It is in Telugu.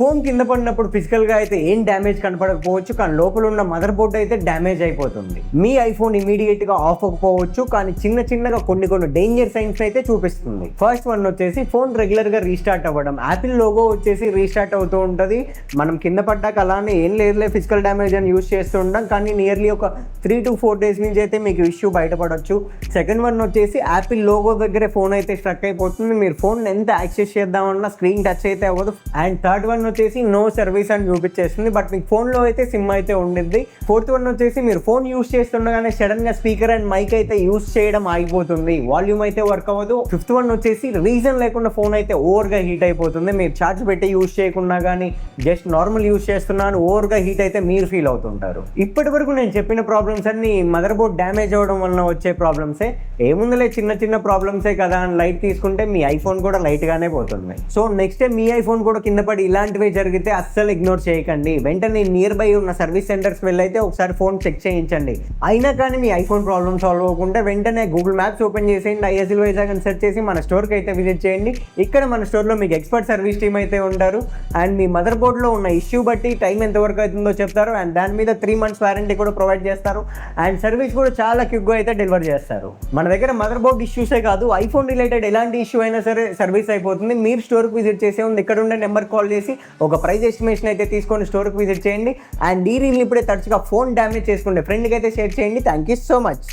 ఫోన్ కింద పడినప్పుడు ఫిజికల్గా అయితే ఏం డ్యామేజ్ కనపడకపోవచ్చు, కానీ లోపల ఉన్న మదర్ బోర్డ్ అయితే డ్యామేజ్ అయిపోతుంది. మీ ఐఫోన్ ఇమీడియట్గా ఆఫ్ అవ్వకపోవచ్చు, కానీ చిన్నగా కొన్ని డేంజర్ సైన్స్ అయితే చూపిస్తుంది. ఫస్ట్ వన్ వచ్చేసి ఫోన్ రెగ్యులర్గా రీస్టార్ట్ అవ్వడం. యాపిల్ లోగో వచ్చేసి రీస్టార్ట్ అవుతూ ఉంటుంది. మనం కింద పడ్డాక అలానే ఏం లేదులే ఫిజికల్ డ్యామేజ్ అని యూస్ చేస్తూ ఉంటాం, కానీ నియర్లీ ఒక 3 to 4 days నుంచి అయితే మీకు ఇష్యూ బయటపడవచ్చు. సెకండ్ వన్ వచ్చేసి యాపిల్ లోగో దగ్గరే ఫోన్ అయితే స్ట్రక్ అయిపోతుంది. మీరు ఫోన్ ఎంత యాక్సెస్ చేద్దామన్నా స్క్రీన్ టచ్ అయితే అవ్వదు. అండ్ థర్డ్ వన్ వచ్చేసి నో సర్వీస్ అని చూపించేస్తుంది, బట్ మీకు ఫోన్లో అయితే సిమ్ అయితే ఉండిద్ది. ఫోర్త్ వన్ వచ్చేసి మీరు ఫోన్ యూస్ చేస్తుండగానే సడన్గా స్పీకర్ అండ్ మైక్ అయితే యూస్ చేయడం ఆగిపోతుంది, వాల్యూమ్ అయితే వర్క్ అవ్వదు. ఫిఫ్త్ వన్ వచ్చేసి రీజన్ లేకుండా ఫోన్ అయితే ఓవర్గా హీట్ అయిపోతుంది. మీరు ఛార్జ్ పెట్టి యూస్ చేయకుండా కానీ జస్ట్ నార్మల్ యూస్ చేస్తున్నాను ఓవర్గా హీట్ అయితే మీరు ఫీల్ అవుతుంటారు. ఇప్పటి వరకు నేను చెప్పిన ప్రాబ్లమ్స్ అన్ని మదర్ బోర్డ్ డ్యామేజ్ అవ్వడం వలన వచ్చే ప్రాబ్లమ్సే. ఏముందిలే చిన్న ప్రాబ్లమ్సే కదా అని లైట్ తీసుకుంటే మీ ఐఫోన్ కూడా లైట్గానే పోతుంది. సో నెక్స్ట్ టైం మీ ఐఫోన్ కూడా కింద పడి ఇలాంటివే జరిగితే అస్సలు ఇగ్నోర్ చేయకండి. వెంటనే నియర్ బై ఉన్న సర్వీస్ సెంటర్స్ వెళ్ళైతే ఒకసారి ఫోన్ చెక్ చేయించండి. అయినా కానీ మీ ఐఫోన్ ప్రాబ్లమ్ సాల్వ్ అవ్వకుండా వెంటనే గూగుల్ మ్యాప్స్ ఓపెన్ చేసేయండి, ఐఎస్ఎల్ వైజాగ్ అని సెర్చ్ చేసి మన స్టోర్కి అయితే విజిట్ చేయండి. ఇక్కడ మన స్టోర్లో మీకు ఎక్స్పర్ట్ సర్వీస్ టీమ్ అయితే ఉంటారు. అండ్ మీ మదర్ బోర్డ్లో ఉన్న ఇష్యూ బట్టి టైం ఎంతవరకు అవుతుందో చెప్తారు. అండ్ దాని మీద 3 months వారంటీ కూడా ప్రొవైడ్ చేస్తారు. అండ్ సర్వీస్ కూడా చాలా క్విక్గా అయితే డెలివర్ చేస్తారు. మన దగ్గర మదర్ బోర్డ్ ఇష్యూసే కాదు, ఐఫోన్ రిలేటెడ్ ఎలాంటి ఇష్యూ అయినా సరే సర్వీస్ అయిపోతుంది. మీరు స్టోర్కి విజిట్ చేసే ఉంది ఇక్కడ ఉండే నెంబర్ కాల్ చేసి ఒక ప్రైస్ ఎస్టిమేషన్ అయితే తీసుకొని స్టోర్కి విజిట్ చేయండి. అండ్ ఈ రీల్ని ఇప్పుడే తరచుగా ఫోన్ డ్యామేజ్ చేసుకుంటే ఫ్రెండ్కి అయితే షేర్ చేయండి. Thank you so much.